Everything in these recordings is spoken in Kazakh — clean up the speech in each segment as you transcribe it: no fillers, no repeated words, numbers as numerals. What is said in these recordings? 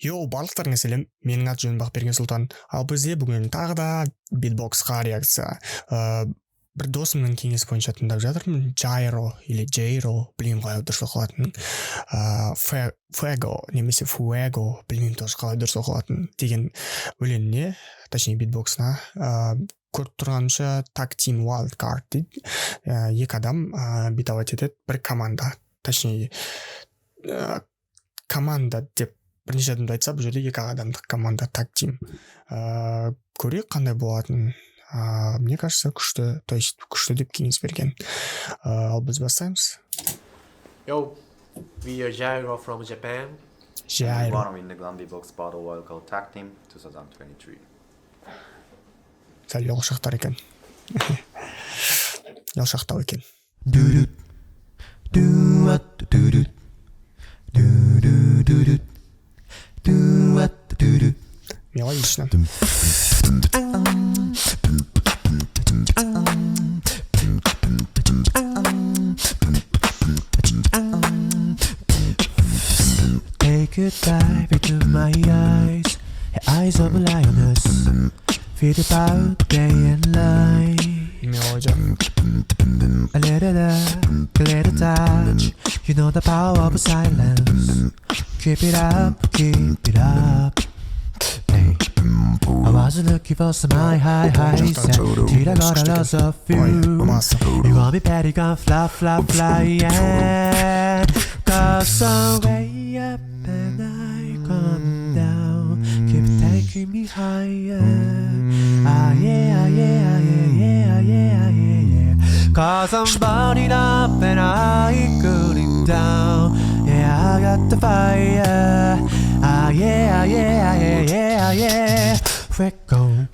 Йооу, барлықтарыңа сәлем. Менің аты жөнім Бақберген Сұлтан. Ал бізде бүгін тағы да битбоксқа реакция. Бір досымның кеңесі бойынша тыңдап жатырмын. Jairo или Jairo, білмеймін қалай дұрыс оқылатынын. Fuego немесе Fuego, білмеймін тоже қалай дұрыс оқылатынын деген өленіне, точнее битбоксына. Көріп тұрғанымша tag team Wildcard дейді. Екі адам битовать етеді, бір команда. Точнее, команда деп бірнеше адамды айтса, бұл жерде екі адамдық команда tag team. Көрейік қандай болатынын. Мне кажется, күшті, то есть күшті деп кеңес берген. Ал біз бастаймыз. Yo, we are Jairo from Japan. We want to win the Bitbokс Battle Wildcard Tag Team 2023. Сәл ұлшақтар екен. Ұлшақтау екен. Мелодично. Take a dive into my eyes, the eyes of a lioness. Feel the power day and night. Мелодия. A little touch. You know the power of silence. Keep it up, keep it up. Hey. I wasn't looking for some high till I got a lot of you. You want me better, gonna fly, yeah. Cause I'm way up and I come down. Keep taking me higher. Yeah. Cause I'm burning up and I cooling down. Yeah, I got the fire. Yeah. Fuego.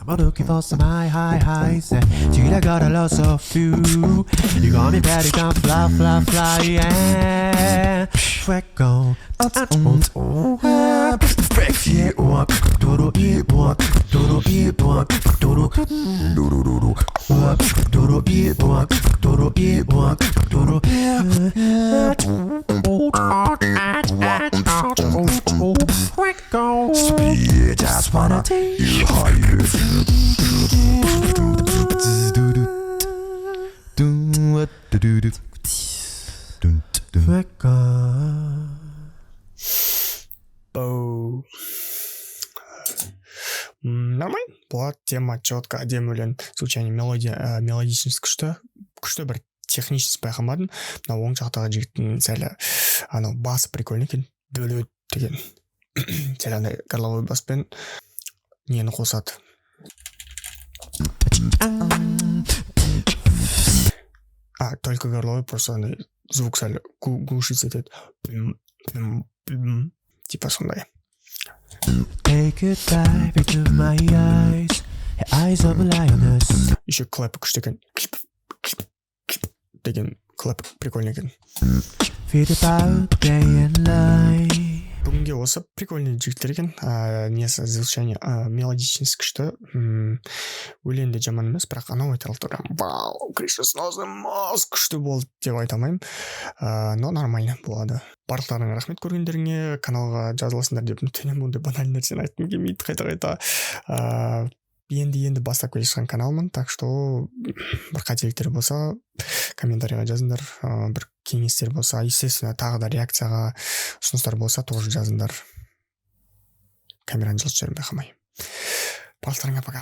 I'm looking for some highs. Till I got a lot of you. You got me better, gonna fly, yeah. Fuego. Speed, just wanna take you higher. Нормально. Болады, тема четко, әдемі өлең. Звучание мелодичность күшті бір технический байқамадым. Мына оң жақтағы жігіттің сәлі анау басы прикольный екен. Дөөлөт деген. Сәл андай горловой баспен нені қосады. Только горловой, просто андай звук сәл глушиться етеді. Типа сондай. Take a dive into my eyes, the eyes of a lioness. Еще клэп күшті екен. Деген клэп прикольный екен. Feel the power day and night. Бүгінге осы прикольный жігіттер екен. Несі звучание мелодичность күшті. Өленде жаман емес, бірақ анау айтарлық прям вау, крышесносный мозг күшті болды деп айта алмаймын. Но нормально болады. Барлықтарыңа рахмет көргендеріңе, каналға жазыласыңдар деп үміттенемін. Ондай банальный нәрсені айтқым келмейді қайта. Енді бастап келе жатқан каналмын, так что бір қателіктер болса комментарийға жазыңдар, бір кеңестер болса, естественно, тағы да реакцияға ұсыныстар болса тоже жазыңдар. Камераны жылытып жібермей қоймай. Барлықтарыңа пока.